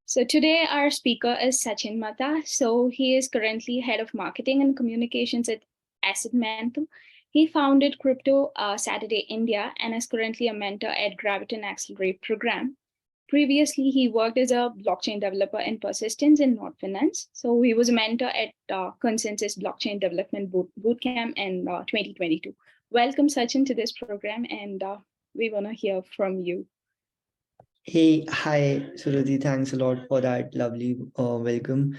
So today our speaker is Sachin Matta. So he is currently head of marketing and communications at Asset Mantle. He founded Crypto Saturday India and is currently a mentor at Graviton Accelerate program. Previously, he worked as a blockchain developer in Persistence in Node Finance. So he was a mentor at Consensus Blockchain Development Bootcamp in 2022. Welcome, Sachin, to this program, and we want to hear from you. Hey, hi, Suruthi. Thanks a lot for that lovely welcome.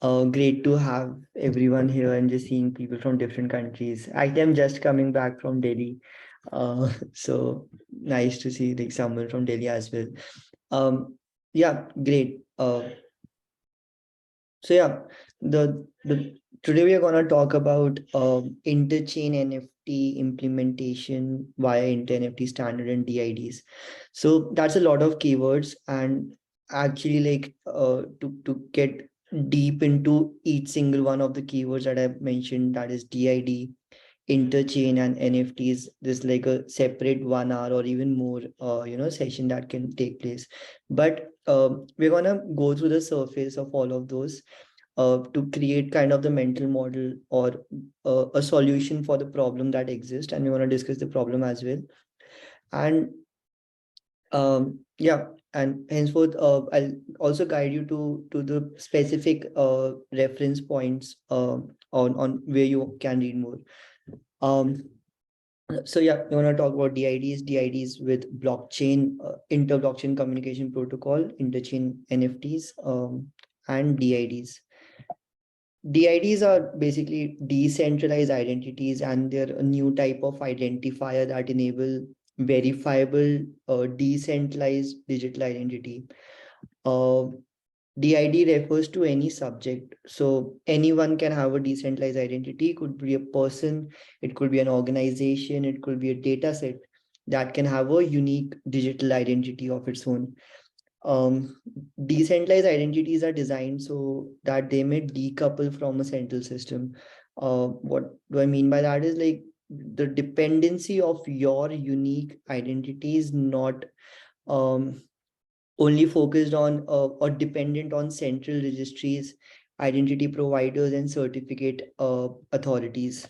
Great to have everyone here and just seeing people from different countries. I am just coming back from Delhi. So nice to see like someone from Delhi as well. Yeah, great. So yeah, the today we are gonna talk about interchain NFT implementation via InterNFT standard and DIDs. So that's a lot of keywords, and actually like to get deep into each single one of the keywords that I've mentioned, that is DID, interchain and NFTs, there's like a separate 1 hour or even more session that can take place. But we're gonna go through the surface of all of those to create kind of the mental model or a solution for the problem that exists, and we want to discuss the problem as well. And yeah, and henceforth I'll also guide you to the specific reference points on where you can read more. So yeah, we want to talk about DIDs with blockchain, inter-blockchain communication protocol, interchain NFTs, and DIDs. DIDs are basically decentralized identities, and they're a new type of identifier that enable verifiable, decentralized digital identity. Uh, DID refers to any subject. So anyone can have a decentralized identity. It could be a person, it could be an organization, it could be a data set that can have a unique digital identity of its own. Um, Decentralized identities are designed so that they may decouple from a central system. What do I mean by that is like the dependency of your unique identity is not only focused on or dependent on central registries, identity providers, and certificate authorities.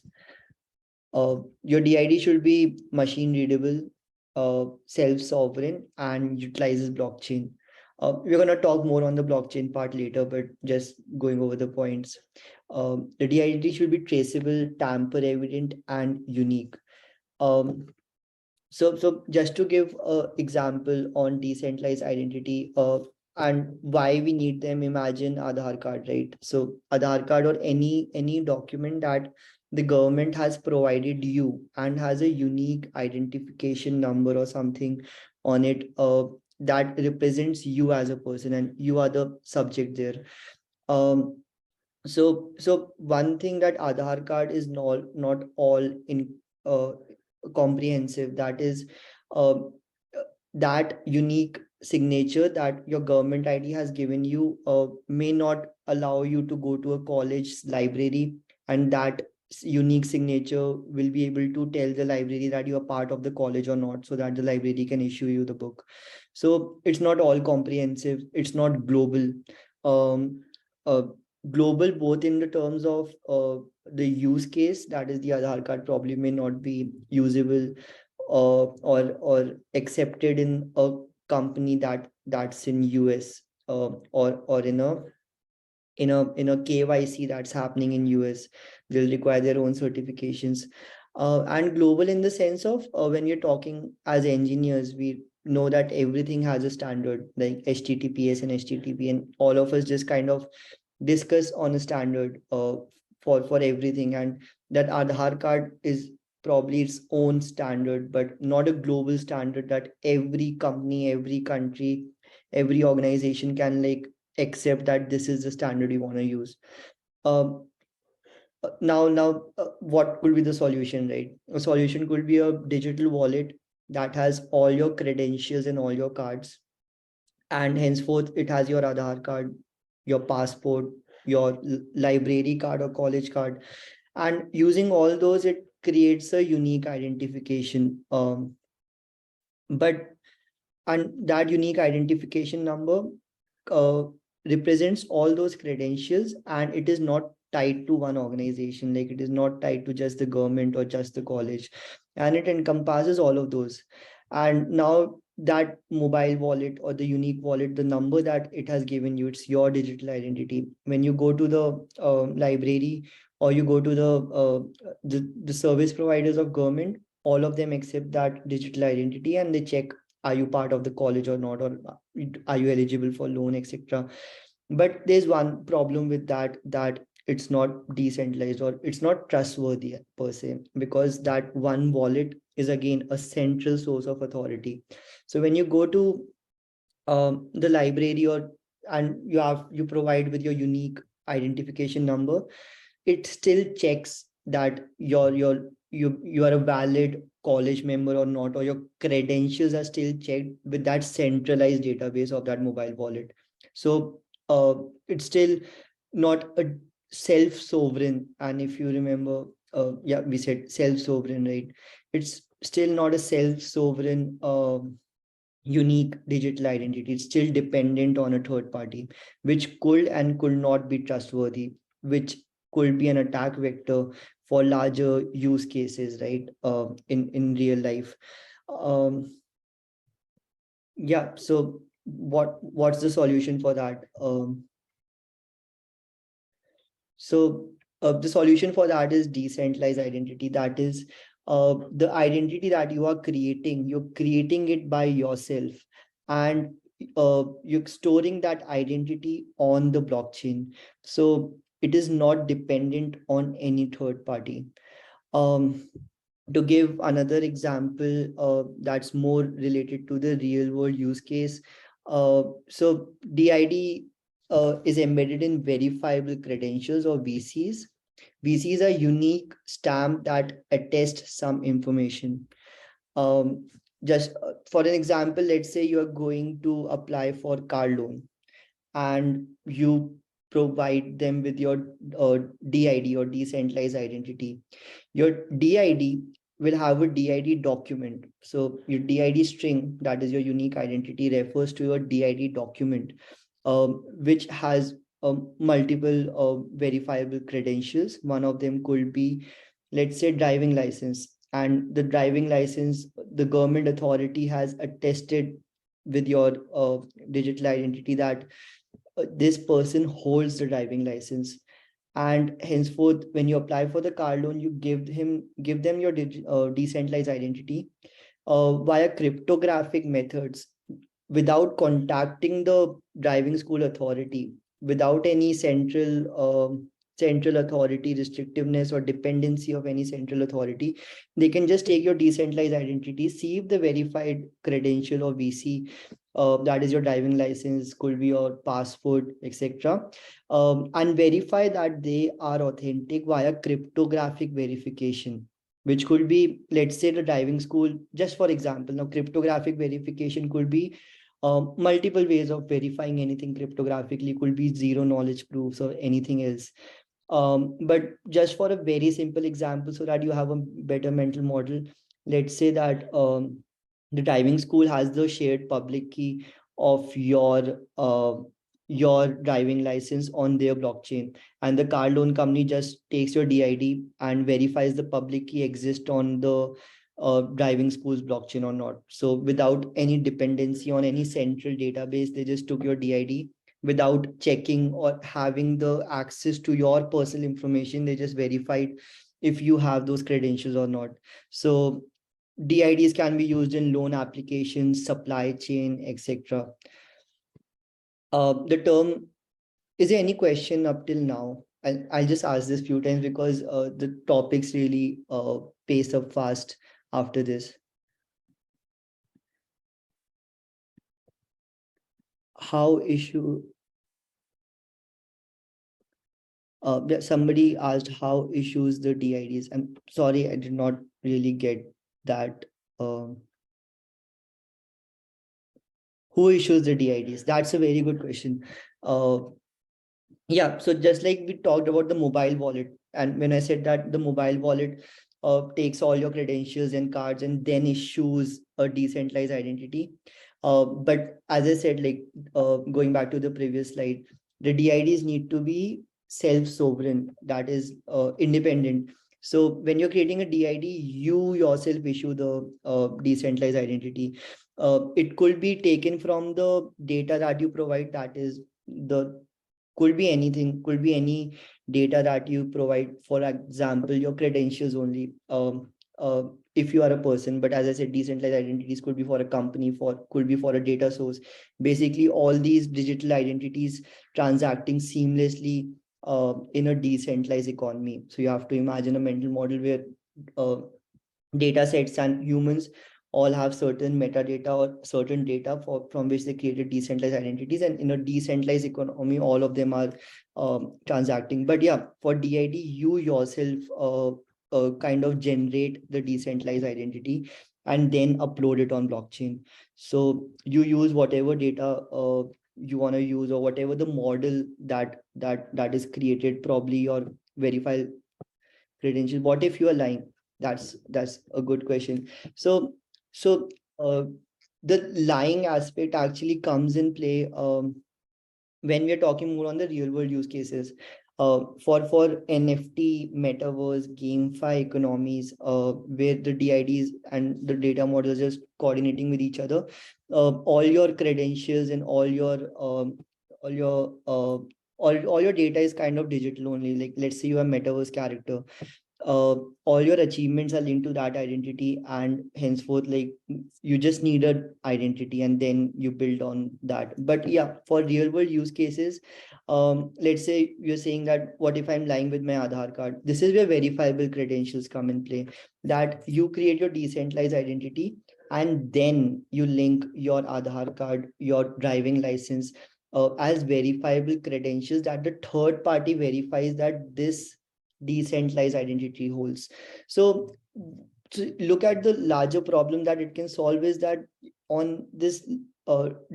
Your DID should be machine readable, self-sovereign, and utilizes blockchain. We're going to talk more on the blockchain part later, but just going over the points. The DID should be traceable, tamper evident, and unique. So just to give an example on decentralized identity and why we need them, imagine Aadhaar card, right? So Aadhaar card or any document that the government has provided you and has a unique identification number or something on it that represents you as a person, and you are the subject there. Um, so one thing that Aadhaar card is not all in comprehensive, that is um, that unique signature that your government ID has given you may not allow you to go to a college library, and that unique signature will be able to tell the library that you are part of the college or not, so that the library can issue you the book. So it's not all comprehensive, it's not global. um, uh, Global both in the terms of the use case, that is the Aadhaar card probably may not be usable or accepted in a company that's in US, or in a KYC that's happening in US. They'll require their own certifications. And global in the sense of when you're talking as engineers, we know that everything has a standard like HTTPS and HTTP, and all of us just kind of discuss on a standard for everything, and that Aadhaar card is probably its own standard, but not a global standard that every company, every country, every organization can like accept that this is the standard you want to use. Um, now, what could be the solution, right? A solution could be a digital wallet that has all your credentials and all your cards, and henceforth it has your Aadhaar card, your passport, your library card or college card, and using all those, it creates a unique identification. But and that unique identification number represents all those credentials, and it is not tied to one organization. Like, it is not tied to just the government or just the college, and it encompasses all of those. And now that mobile wallet or the unique wallet, the number that it has given you, it's your digital identity. When you go to the library, or you go to the service providers of government, all of them accept that digital identity, and they check, are you part of the college or not, or are you eligible for loan, etc. But there's one problem with that, that it's not decentralized, or it's not trustworthy per se, because that one wallet is again a central source of authority. So when you go to the library, or and you provide with your unique identification number, it still checks that you are a valid college member or not, or your credentials are still checked with that centralized database of that mobile wallet. So it's still not a self-sovereign. And if you remember, yeah, we said self-sovereign, right? It's still not a self-sovereign unique digital identity. It's still dependent on a third party, which could and could not be trustworthy, which could be an attack vector for larger use cases, right? In real life. Yeah. So what's the solution for that? The solution for that is decentralized identity. That is the identity that you are creating. You're creating it by yourself, and you're storing that identity on the blockchain. So it is not dependent on any third party. Um, to give another example that's more related to the real world use case, so DID is embedded in verifiable credentials, or VCs. VCs are unique stamp that attest some information. Just for an example, let's say you are going to apply for car loan, and you provide them with your DID, or decentralized identity. Your DID will have a DID document. So your DID string, that is your unique identity, refers to your DID document, which has multiple verifiable credentials. One of them could be, let's say, driving license. And the driving license, the government authority has attested with your digital identity that this person holds the driving license. And henceforth, when you apply for the car loan, you give them your decentralized identity via cryptographic methods, without contacting the driving school authority, without any central authority restrictiveness or dependency of any central authority. They can just take your decentralized identity, see if the verified credential or VC, that is your driving license, could be your passport, etc., and verify that they are authentic via cryptographic verification, which could be, let's say, the driving school. Just for example, now cryptographic verification could be multiple ways of verifying anything cryptographically. Could be zero knowledge proofs or anything else. But just for a very simple example, so that you have a better mental model, let's say that the driving school has the shared public key of your driving license on their blockchain, and the car loan company just takes your DID and verifies the public key exists on the driving school's blockchain or not. So without any dependency on any central database, they just took your DID without checking or having the access to your personal information. They just verified if you have those credentials or not. So DIDs can be used in loan applications, supply chain, etc. The term, is there any question up till now? I'll just ask this few times because the topics really pace up fast after this. How issue somebody asked how issues the DIDs. I'm sorry, I did not really get that. Who issues the DIDs? That's a very good question. Yeah, so just like we talked about the mobile wallet, and when I said that the mobile wallet takes all your credentials and cards and then issues a decentralized identity, But as I said, like going back to the previous slide, the DIDs need to be self-sovereign, that is independent. So when you're creating a DID, you yourself issue the decentralized identity. It could be taken from the data that you provide, that is the could be anything, could be any data that you provide, for example your credentials only, if you are a person. But as I said, decentralized identities could be for a company, for could be for a data source. Basically all these digital identities transacting seamlessly in a decentralized economy. So you have to imagine a mental model where uh, data sets and humans all have certain metadata or certain data from which they created decentralized identities, and in a decentralized economy all of them are transacting. But yeah, for DID you yourself kind of generate the decentralized identity and then upload it on blockchain. So you use whatever data you want to use, or whatever the model that is created, probably your verify credentials. What if you are lying? That's a good question. So uh, the lying aspect actually comes in play when we're talking more on the real world use cases. For NFT, metaverse, GameFi economies, where the DIDs and the data models just coordinating with each other, all your credentials and all your all your data is kind of digital only. Like let's say you are metaverse character, all your achievements are linked to that identity, and henceforth like you just need an identity and then you build on that. But yeah, for real world use cases, let's say you're saying that what if I'm lying with my Aadhaar card? This is where verifiable credentials come in play, that you create your decentralized identity and then you link your Aadhaar card, your driving license, as verifiable credentials that the third party verifies that this decentralized identity holds. So to look at the larger problem that it can solve is that on this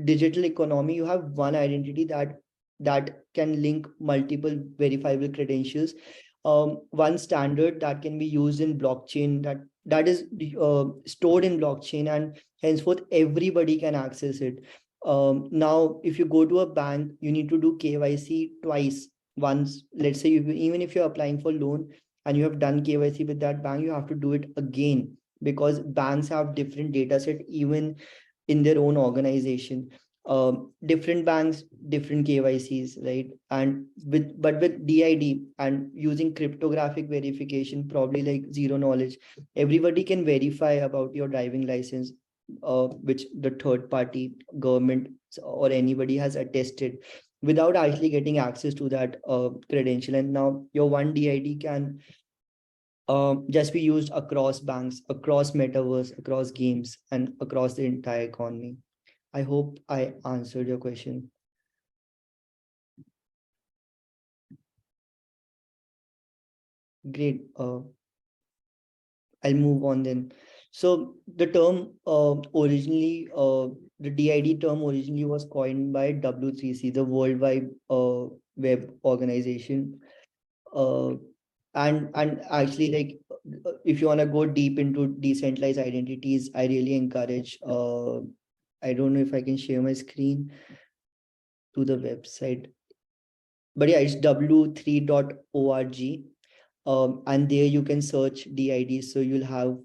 digital economy, you have one identity that can link multiple verifiable credentials. One standard that can be used in blockchain, that is stored in blockchain, and henceforth everybody can access it. Now, if you go to a bank, you need to do KYC twice. Once, let's say, even if you're applying for loan and you have done KYC with that bank, you have to do it again, because banks have different data set even in their own organization. Different banks, different KYCs, right? And with DID and using cryptographic verification, probably like zero knowledge, everybody can verify about your driving license, which the third party government or anybody has attested, without actually getting access to that credential. And now your one DID can just be used across banks, across metaverse, across games, and across the entire economy. I hope I answered your question. Great. I'll move on then. So the term originally, the DID term originally was coined by W3C, the World Wide Web Organization. Uh, and actually, like, if you want to go deep into decentralized identities, I really encourage. I don't know if I can share my screen to the website, but yeah, it's w3.org. And there you can search DIDs. So you'll have,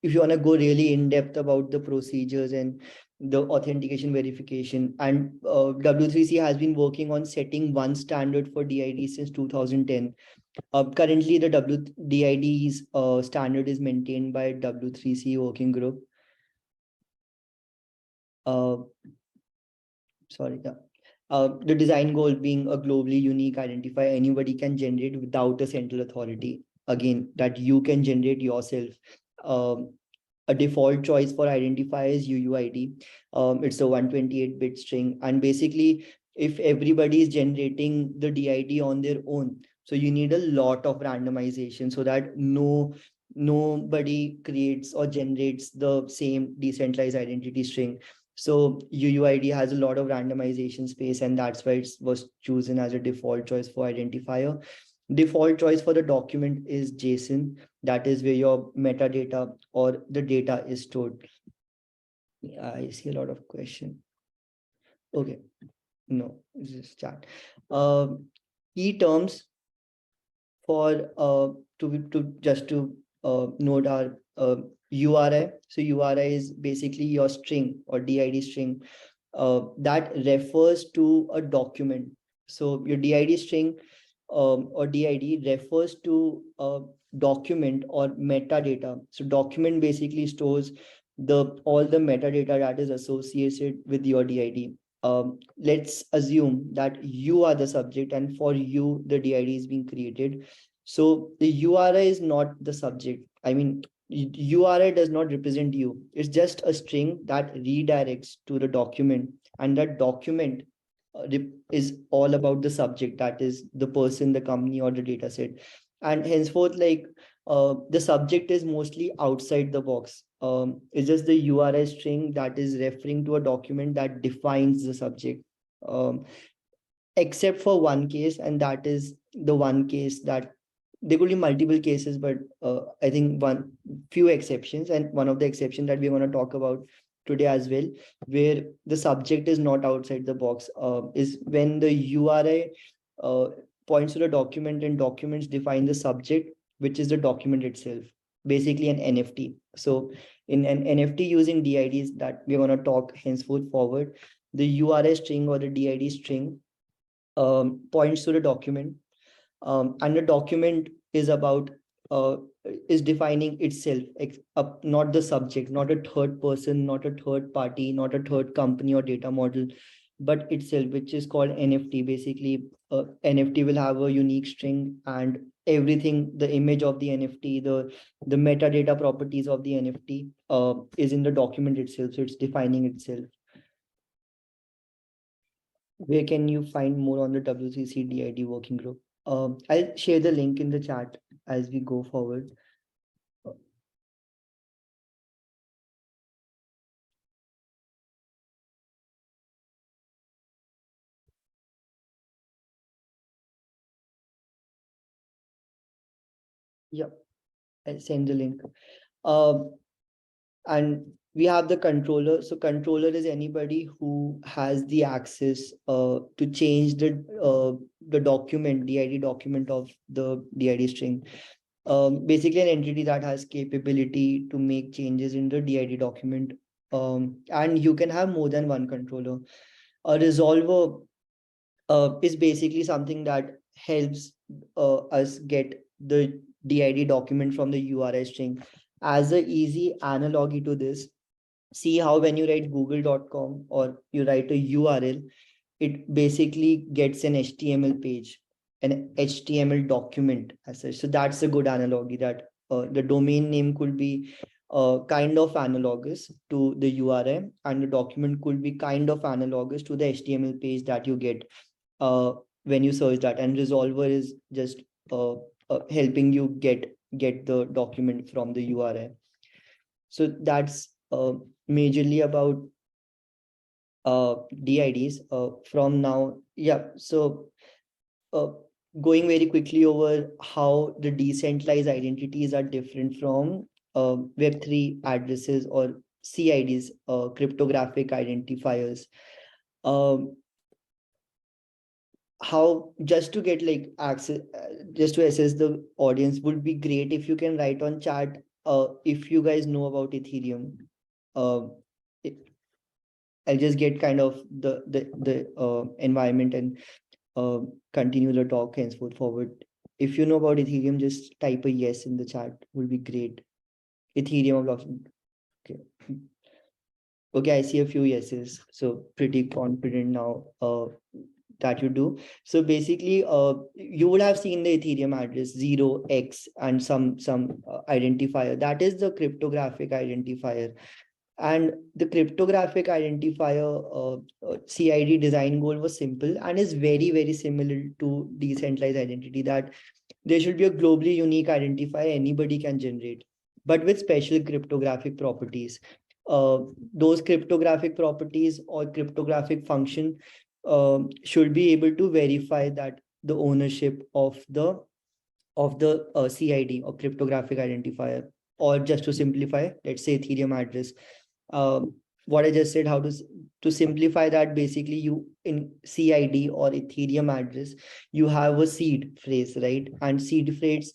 if you want to go really in depth about the procedures and the authentication verification, and W3C has been working on setting one standard for DID since 2010. Currently, the WDID's standard is maintained by W3C working group. Uh, sorry, yeah. The design goal being a globally unique identifier anybody can generate without a central authority. Again, that you can generate yourself. Um, a default choice for identifier is UUID. It's a 128-bit string. And basically, if everybody is generating the DID on their own, so you need a lot of randomization so that nobody creates or generates the same decentralized identity string. So UUID has a lot of randomization space, and that's why it was chosen as a default choice for identifier. Default choice for the document is JSON. That is where your metadata or the data is stored. I see a lot of question. Okay, no, this is chat. Key terms for to just to note our URI. So URI is basically your string or DID string that refers to a document. So your DID string or DID refers to a document or metadata. So document basically stores all the metadata that is associated with your DID. Let's assume that you are the subject and for you the DID is being created. So the URI is not the subject. I mean, URI does not represent you. It's just a string that redirects to the document, and that document is all about the subject, that is the person, the company, or the data set. And henceforth, like the subject is mostly outside the box. It's just the URI string that is referring to a document that defines the subject. Um, Except for one case, and that is the one case that there could be multiple cases, but I think one few exceptions, and one of the exceptions that we're going to talk about today as well, where the subject is not outside the box, is when the URI uh, points to the document and documents define the subject, which is the document itself, basically an NFT. So in an NFT using DIDs that we're going to talk henceforth forward, the URI string or the DID string points to the document, and the document is about is defining itself, not the subject, not a third person, not a third party, not a third company or data model, but itself, which is called NFT. Basically, NFT will have a unique string, and everything, the image of the NFT, the metadata properties of the NFT is in the document itself, so it's defining itself. Where can you find more on the WCC DID working group? I'll share the link in the chat as we go forward. Yep, I'll send the link. And we have the controller. So controller is anybody who has the access to change the document, DID document of the DID string. Basically an entity that has capability to make changes in the DID document. And you can have more than one controller. A resolver is basically something that helps us get the DID document from the URI string. As an easy analogy to this, see how when you write google.com or you write a URL, it basically gets an HTML page, an HTML document as such. So that's a good analogy, that the domain name could be kind of analogous to the URI, and the document could be kind of analogous to the HTML page that you get when you search that. And resolver is just helping you get the document from the URI. So that's majorly about DIDs from now. Yeah, so going very quickly over how the decentralized identities are different from Web3 addresses or CIDs, cryptographic identifiers. How, just to get like access, just to assess the audience, would be great if you can write on chat if you guys know about Ethereum. I'll just get kind of the environment and continue the talk henceforth forward. If you know about Ethereum, just type a yes in the chat, would be great. Ethereum blockchain. Okay. Okay, I see a few yeses, so pretty confident now that you do. So basically, you would have seen the Ethereum address 0x and some identifier. That is the cryptographic identifier. And the cryptographic identifier CID design goal was simple and is very, very similar to decentralized identity, that there should be a globally unique identifier anybody can generate, but with special cryptographic properties. Those cryptographic properties or cryptographic function should be able to verify that the ownership of the CID or cryptographic identifier, or just to simplify, let's say Ethereum address. what I just said, how to simplify that, basically you in CID or Ethereum address, you have a seed phrase, right? And seed phrase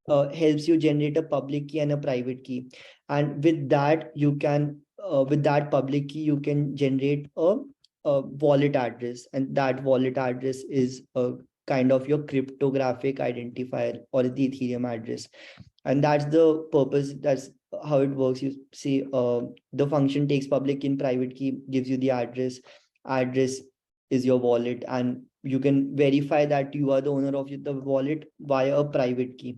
helps you generate a public key and a private key. And with that, you can, with that public key, you can generate a wallet address. And that wallet address is a kind of your cryptographic identifier or the Ethereum address. And that's the purpose. That's how it works. You see, the function takes public key and private key, gives you the address is your wallet, and you can verify that you are the owner of the wallet via a private key.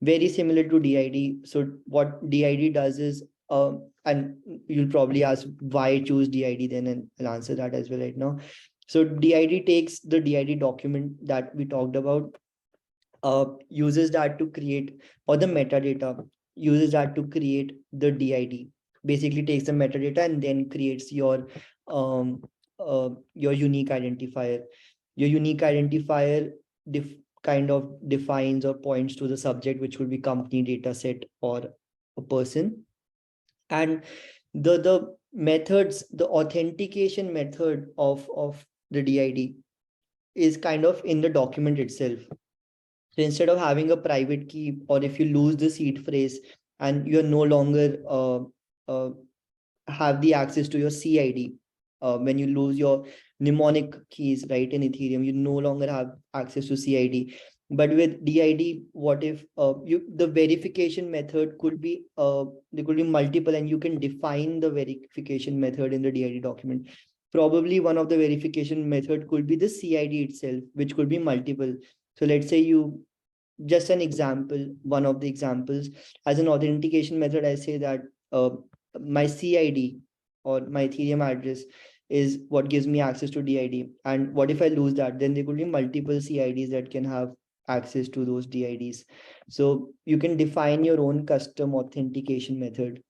Very similar to DID. So what DID does is, and you'll probably ask why choose DID then, and I'll answer that as well right now. So DID takes the DID document that we talked about, uses that to create, or the metadata, uses that to create the DID. Basically takes the metadata and then creates your unique identifier. Your unique identifier kind of defines or points to the subject, which would be company data set or a person. And the methods, the authentication method of the DID is kind of in the document itself. So instead of having a private key, or if you lose the seed phrase and you're no longer uh, have the access to your CID, when you lose your mnemonic keys, right, in Ethereum, you no longer have access to CID. But with DID, what if the verification method could be, there could be multiple, and you can define the verification method in the DID document. Probably one of the verification method could be the CID itself, which could be multiple. So let's say you, just an example, one of the examples, as an authentication method, I say that my CID or my Ethereum address is what gives me access to DID. And what if I lose that? Then there could be multiple CIDs that can have access to those DIDs. So you can define your own custom authentication method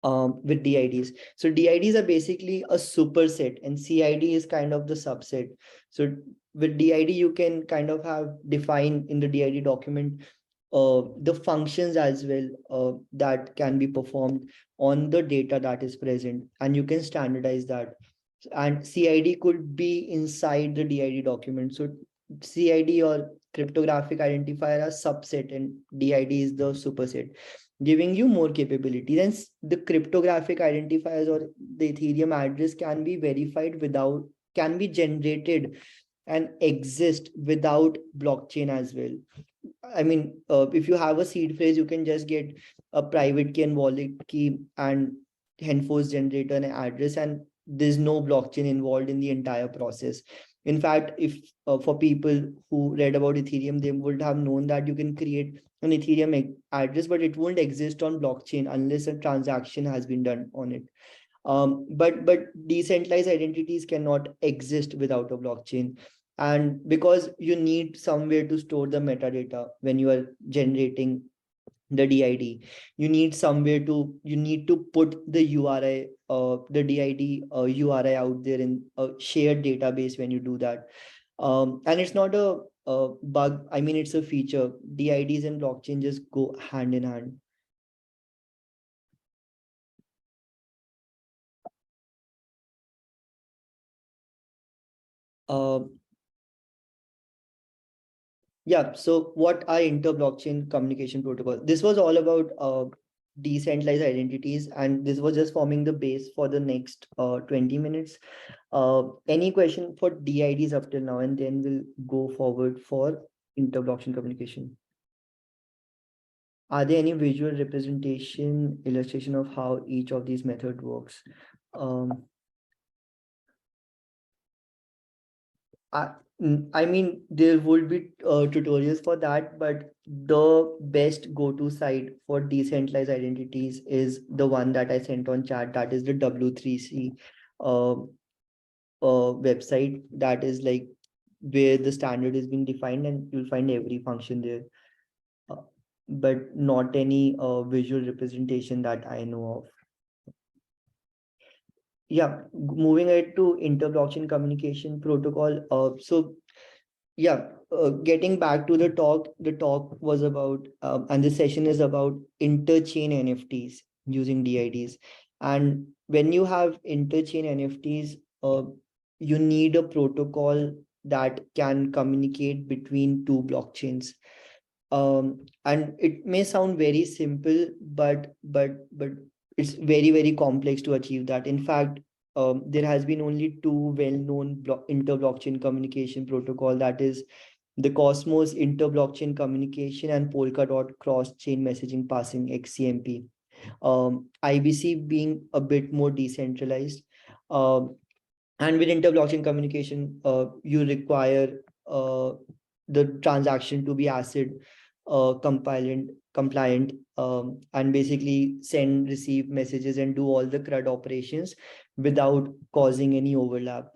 with DIDs. So DIDs are basically a superset, and CID is kind of the subset. So with DID, you can kind of have define in the DID document the functions as well that can be performed on the data that is present, and you can standardize that. And CID could be inside the DID document. So CID or cryptographic identifier are subset, and DID is the superset, giving you more capability. Then the cryptographic identifiers or the Ethereum address can be verified without, can be generated and exist without blockchain as well. I mean, if you have a seed phrase, you can just get a private key and wallet key and henceforth generate an address, and there's no blockchain involved in the entire process. In fact, if for people who read about Ethereum, they would have known that you can create an Ethereum address, but it won't exist on blockchain unless a transaction has been done on it. But decentralized identities cannot exist without a blockchain. And because you need somewhere to store the metadata when you are generating the DID, you need somewhere to, you need to put the URI, the DID URI out there in a shared database when you do that. And it's not a bug. I mean, it's a feature. DIDs and blockchain just go hand in hand. Uh, Yeah, so what are inter-blockchain communication protocol? This was all about decentralized identities, and this was just forming the base for the next 20 minutes. Any question for DIDs up till now, and then we'll go forward for inter-blockchain communication. Are there any visual representation, illustration of how each of these method works? I mean, there would be tutorials for that, but the best go-to site for decentralized identities is the one that I sent on chat. That is the W3C website. That is like where the standard is being defined, and you'll find every function there. But not any visual representation that I know of. Yeah, moving ahead to inter-blockchain communication protocol. So yeah, getting back to the talk was about, and the session is about interchain NFTs using DIDs. And when you have interchain NFTs, you need a protocol that can communicate between two blockchains. And it may sound very simple, but it's very complex to achieve that. In fact, there has been only two well-known inter-blockchain communication protocol, that is the Cosmos inter-blockchain communication and Polkadot cross-chain messaging passing XCMP. IBC being a bit more decentralized. And with inter-blockchain communication, you require the transaction to be ACID compliant, and basically send, receive messages and do all the CRUD operations without causing any overlap.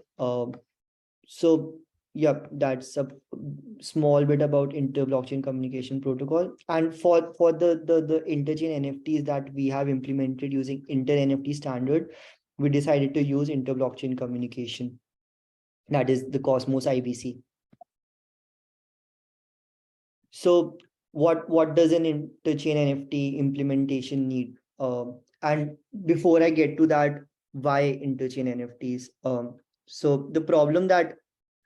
So yeah, that's a small bit about inter-blockchain communication protocol. And for the interchain NFTs that we have implemented using InterNFT standard, we decided to use inter-blockchain communication, that is the Cosmos IBC. So what does an interchain NFT implementation need? And before I get to that, why interchain NFTs? So the problem that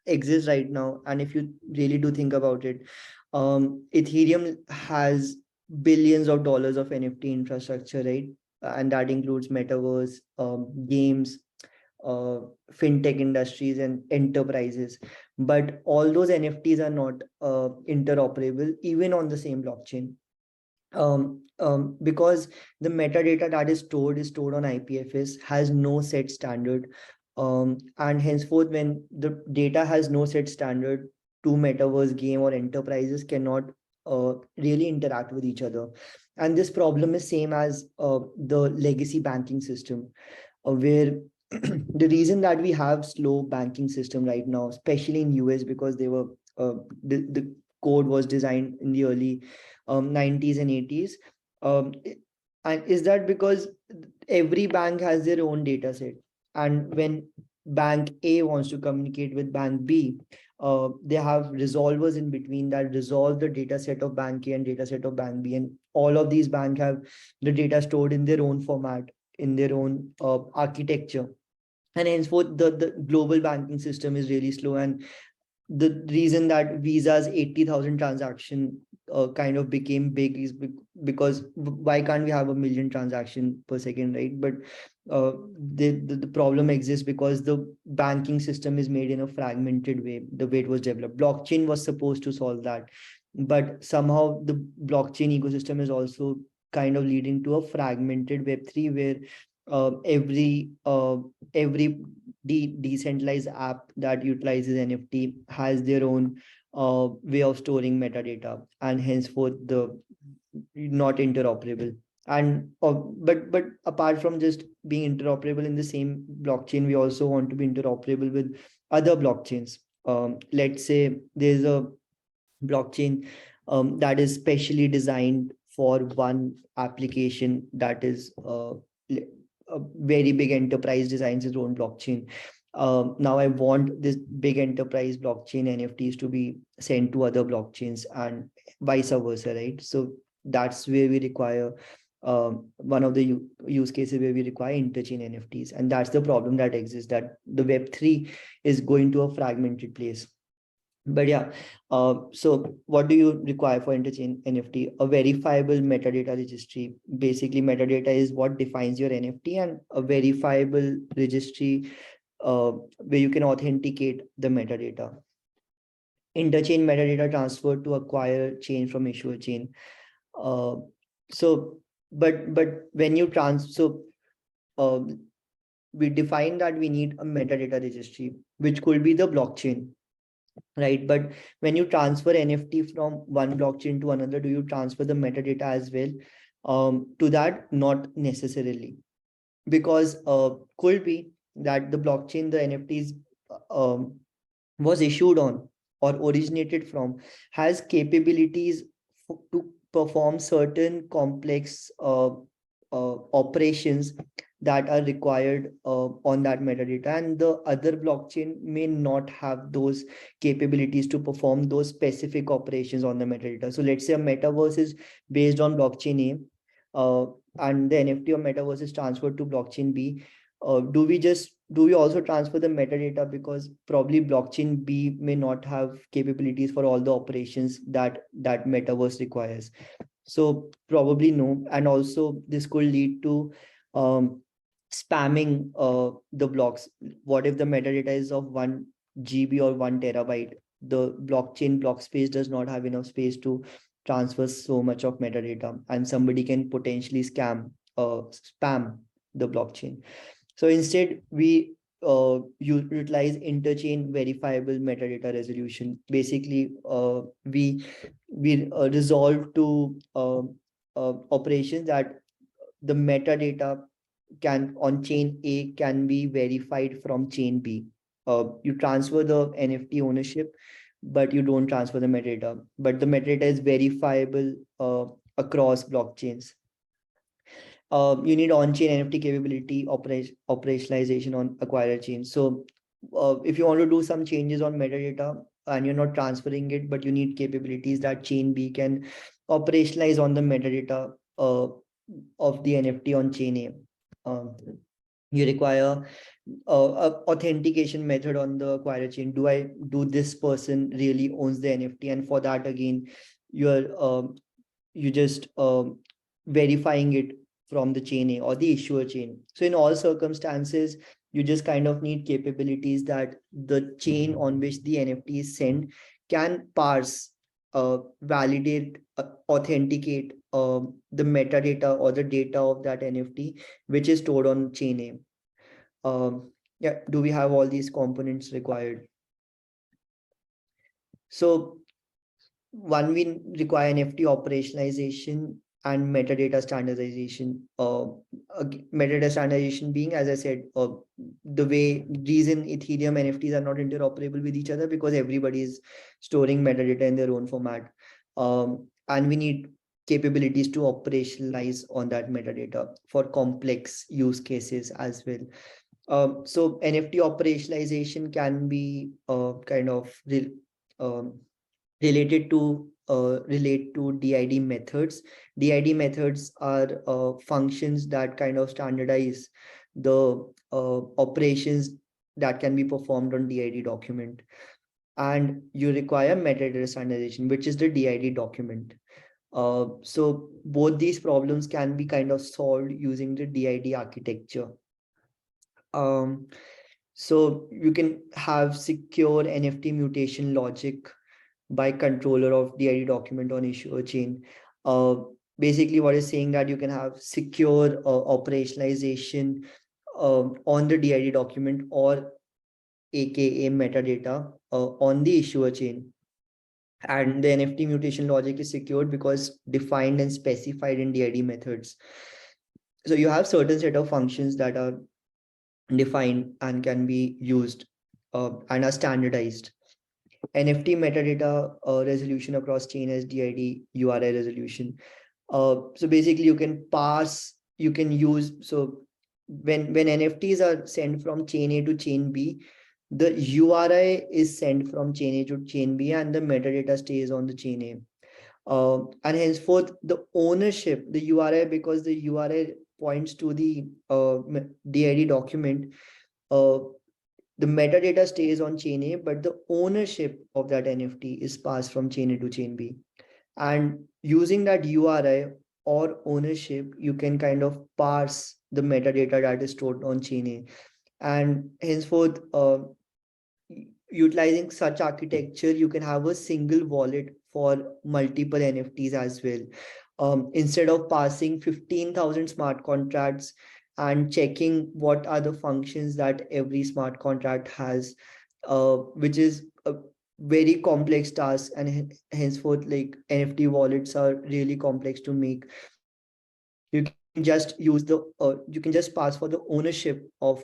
exists right now, and if you really do think about it, Ethereum has billions of dollars of NFT infrastructure, right? And that includes metaverse, games, fintech industries and enterprises. But all those NFTs are not interoperable even on the same blockchain. Because the metadata that is stored on IPFS, has no set standard. And henceforth, when the data has no set standard, two metaverse, game or enterprises cannot really interact with each other. And this problem is same as the legacy banking system, where the reason that we have slow banking system right now, especially in US, because they were the code was designed in the early 90s and 80s, and is that because every bank has their own data set, and when bank A wants to communicate with bank B, they have resolvers in between that resolve the data set of bank A and data set of bank B, and all of these banks have the data stored in their own format, in their own architecture. And henceforth, the global banking system is really slow. And the reason that Visa's 80,000 transaction kind of became big is because why can't we have 1 million transaction per second, right? But the problem exists because the banking system is made in a fragmented way, the way it was developed. Blockchain was supposed to solve that, but somehow the blockchain ecosystem is also kind of leading to a fragmented Web3, where every decentralized app that utilizes NFT has their own way of storing metadata, and henceforth the not interoperable. And but apart from just being interoperable in the same blockchain, we also want to be interoperable with other blockchains. Let's say there's a blockchain that is specially designed for one application, that is a very big enterprise designs its own blockchain. Now I want this big enterprise blockchain NFTs to be sent to other blockchains and vice versa, right? So that's where we require one of the use cases where we require interchain NFTs. And that's the problem that exists, that the Web3 is going to a fragmented place. But yeah, so what do you require for interchain NFT? A verifiable metadata registry. Basically, metadata is what defines your NFT, and a verifiable registry where you can authenticate the metadata. Interchain metadata transfer to acquire chain from issuer chain. So, but when you we define that we need a metadata registry, which could be the blockchain, right? But when you transfer NFT from one blockchain to another, do you transfer the metadata as well? To that, not necessarily, because could be that the blockchain the NFTs was issued on or originated from has capabilities to perform certain complex operations that are required on that metadata, and the other blockchain may not have those capabilities to perform those specific operations on the metadata. So let's say a metaverse is based on blockchain A, and the NFT of metaverse is transferred to blockchain B, do we also transfer the metadata, because probably blockchain B may not have capabilities for all the operations that metaverse requires. So probably no. And also this could lead to um, spamming the blocks. What if the metadata is of 1 GB or 1 TB? The blockchain block space does not have enough space to transfer so much of metadata, and somebody can potentially spam the blockchain. So instead, we utilize interchain verifiable metadata resolution. Basically, we resolve to operations that the metadata can on chain A can be verified from chain B. You transfer the NFT ownership, but you don't transfer the metadata. But the metadata is verifiable across blockchains. You need on-chain NFT capability, operationalization on acquirer chain. So if you want to do some changes on metadata and you're not transferring it, but you need capabilities that chain B can operationalize on the metadata of the NFT on chain A. You require a authentication method on the acquirer chain. Do this person really owns the NFT? And for that, again, you're you just verifying it from the chain A or the issuer chain. So in all circumstances, you just kind of need capabilities that the chain on which the NFT is sent can parse, validate, authenticate the metadata or the data of that NFT, which is stored on chain A. Yeah, do we have all these components required? So one, we require NFT operationalization and metadata standardization. Metadata standardization being, as I said, the reason Ethereum NFTs are not interoperable with each other, because everybody is storing metadata in their own format. And we need capabilities to operationalize on that metadata for complex use cases as well. So NFT operationalization can be kind of um, relate to DID methods. DID methods are functions that kind of standardize the operations that can be performed on DID document. And you require metadata standardization, which is the DID document. So both these problems can be kind of solved using the DID architecture. Um, so you can have secure NFT mutation logic by controller of DID document on issuer chain. Uh, Basically, what is saying that you can have secure operationalization on the DID document, or AKA metadata on the issuer chain. And the NFT mutation logic is secured because defined and specified in DID methods. So you have certain set of functions that are defined and can be used and are standardized. NFT metadata resolution across chain as DID URI resolution. So basically you can use, so when NFTs are sent from chain A to chain B, the URI is sent from chain A to chain B and the metadata stays on the chain A. And henceforth the ownership, the URI, because the URI points to the DID document, uh, the metadata stays on chain A, but the ownership of that NFT is passed from chain A to chain B. And using that URI or ownership, you can kind of parse the metadata that is stored on chain A. And henceforth, utilizing such architecture, you can have a single wallet for multiple NFTs as well. Instead of passing 15,000 smart contracts and checking what are the functions that every smart contract has, which is a very complex task, and henceforth, like, NFT wallets are really complex to make. You can just pass for the ownership of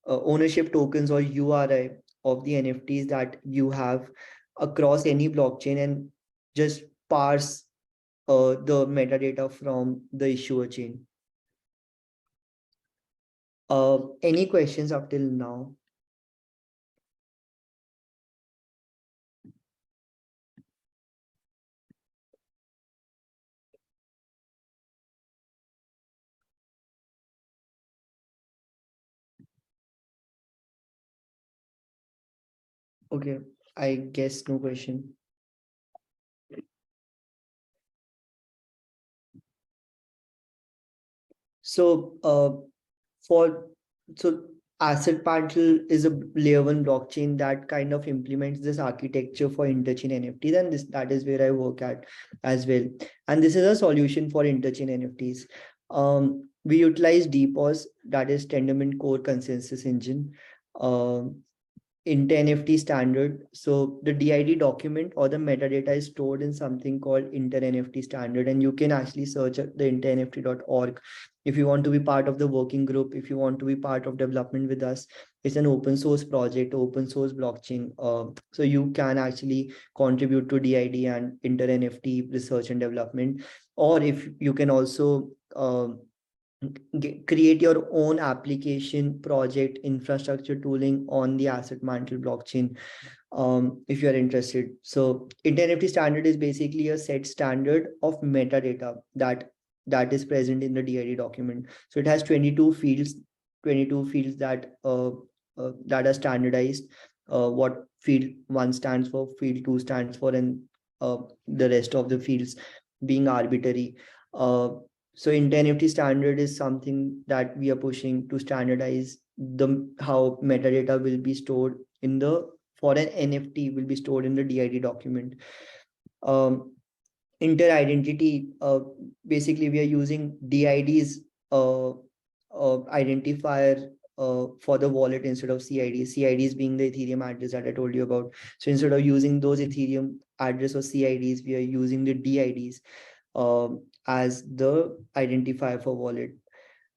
ownership tokens or URI of the NFTs that you have across any blockchain, and just parse the metadata from the issuer chain. Any questions up till now? Okay, I guess no question. So, for so Asset Mantle is a layer one blockchain that kind of implements this architecture for interchain NFTs, and that is where I work at as well. And this is a solution for interchain NFTs. We utilize DPoS, that is Tendermint Core Consensus Engine. Um, InterNFT standard. So the DID document or the metadata is stored in something called InterNFT standard, and you can actually search at the internft.org if you want to be part of the working group, if you want to be part of development with us. It's an open source project, open source blockchain. So you can actually contribute to DID and InterNFT research and development, or if you can also create your own application project infrastructure tooling on the Asset Mantle blockchain, if you're interested. So InterNFT standard is basically a set standard of metadata that is present in the DID document. So it has 22 fields that are standardized. What field one stands for, field two stands for, and the rest of the fields being arbitrary. Uh, so InterNFT standard is something that we are pushing to standardize the how metadata will be stored in the for an NFT will be stored in the DID document. Um, Inter-identity, basically we are using DIDs identifier for the wallet instead of CIDs. CIDs being the Ethereum address that I told you about. So instead of using those Ethereum address or CIDs, we are using the DIDs as the identifier for wallet.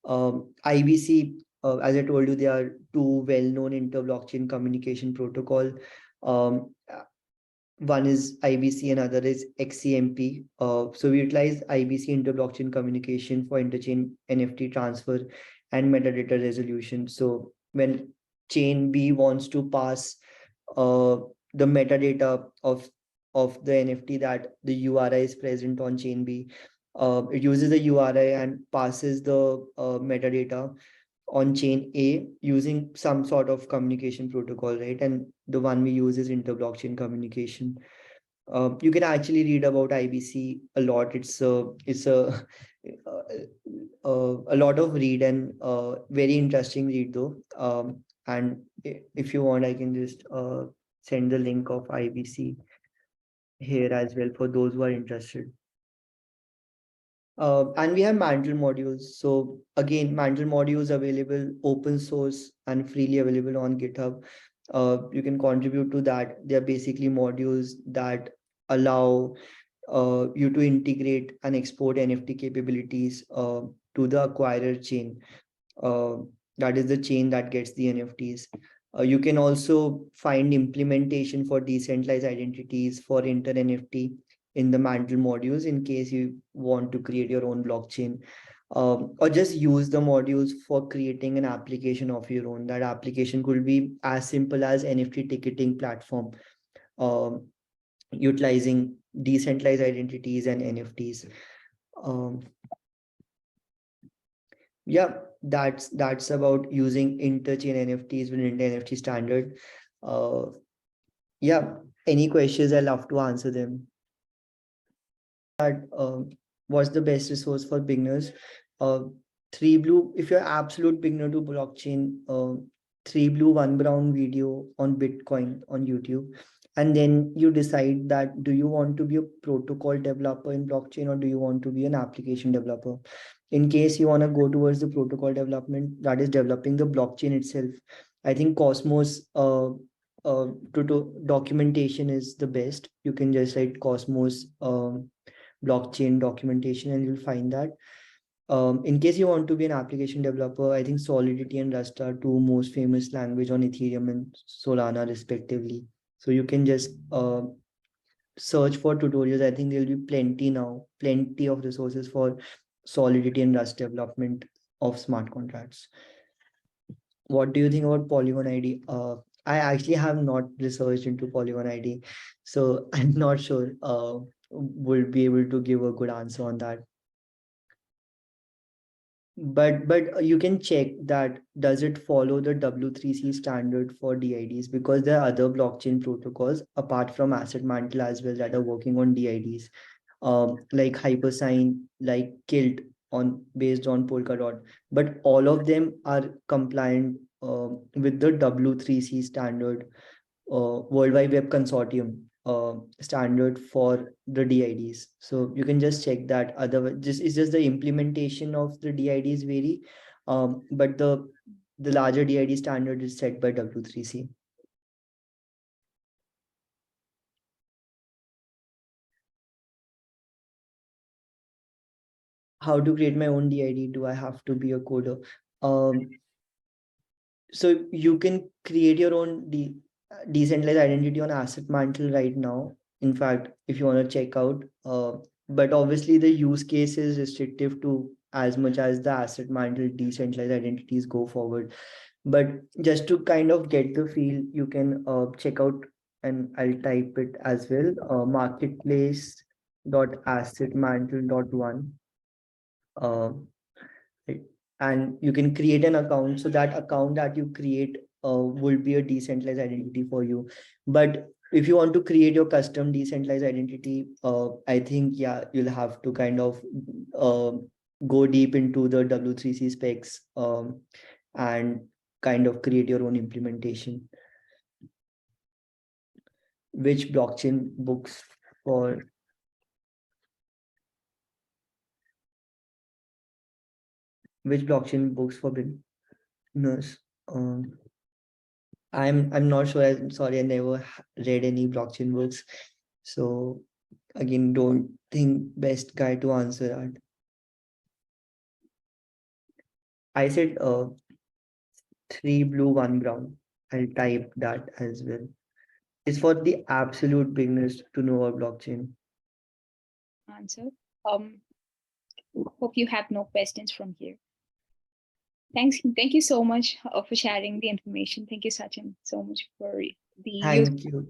IBC, as I told you, there are two well-known inter-blockchain communication protocol. Um, One is IBC and other is XCMP. So we utilize IBC inter-blockchain communication for interchain NFT transfer and metadata resolution. So when chain B wants to pass the metadata of the NFT that the URI is present on chain B, it uses the URI and passes the metadata on chain A using some sort of communication protocol, right? And the one we use is inter-blockchain communication. You can actually read about IBC a lot. It's a lot of read and very interesting read though. And if you want, I can just send the link of IBC here as well for those who are interested. And we have Mantle modules. So again, Mantle modules available open source and freely available on GitHub. You can contribute to that. They're basically modules that allow you to integrate and export NFT capabilities to the acquirer chain. Uh, that is the chain that gets the NFTs. You can also find implementation for decentralized identities for inter NFT in the Mantle modules in case you want to create your own blockchain, or just use the modules for creating an application of your own. That application could be as simple as NFT ticketing platform, um, utilizing decentralized identities and NFTs. Um, yeah, that's about using interchain NFTs with NFT standard. Uh, yeah, any questions? I love to answer them. That what's the best resource for beginners? Uh, Three Blue. If you're absolute beginner to blockchain, Three Blue One Brown video on Bitcoin on YouTube, and then you decide that do you want to be a protocol developer in blockchain or do you want to be an application developer? In case you want to go towards the protocol development, that is developing the blockchain itself, I think Cosmos to documentation is the best. You can just write Cosmos blockchain documentation and you'll find that. In case you want to be an application developer, I think Solidity and Rust are two most famous language on Ethereum and Solana respectively. So you can just search for tutorials. I think there'll be plenty now, plenty of resources for Solidity and Rust development of smart contracts. What do you think about Polygon ID? I actually have not researched into Polygon ID, so I'm not sure would be able to give a good answer on that. But you can check that does it follow the W3C standard for DIDs, because there are other blockchain protocols apart from Asset Mantle as well that are working on DIDs, like Hypersign, like Kilt on based on Polkadot, but all of them are compliant with the W3C standard, Worldwide Web Consortium standard for the DIDs. So you can just check that. Otherwise, just it's just the implementation of the DIDs vary, but the larger DID standard is set by W3C. How to create my own DID? Do I have to be a coder? So you can create your own decentralized identity on Asset Mantle right now. In fact, if you want to check out, but obviously the use case is restrictive to as much as the Asset Mantle decentralized identities go forward. But just to kind of get the feel, you can check out, and I'll type it as well, marketplace.assetmantle.one. Right? And you can create an account. So that account that you create will be a decentralized identity for you. But if you want to create your custom decentralized identity, I think, yeah, you'll have to kind of go deep into the W3C specs and kind of create your own implementation. Which blockchain books for beginners? I'm not sure. I'm sorry, I never read any blockchain books. So again, don't think best guy to answer that. I said 3 blue, 1 brown. I'll type that as well. It's for the absolute beginners to know about blockchain. Answer. Hope you have no questions from here. Thank you so much for sharing the information. Thank you, Sachin, so much for the Thank you.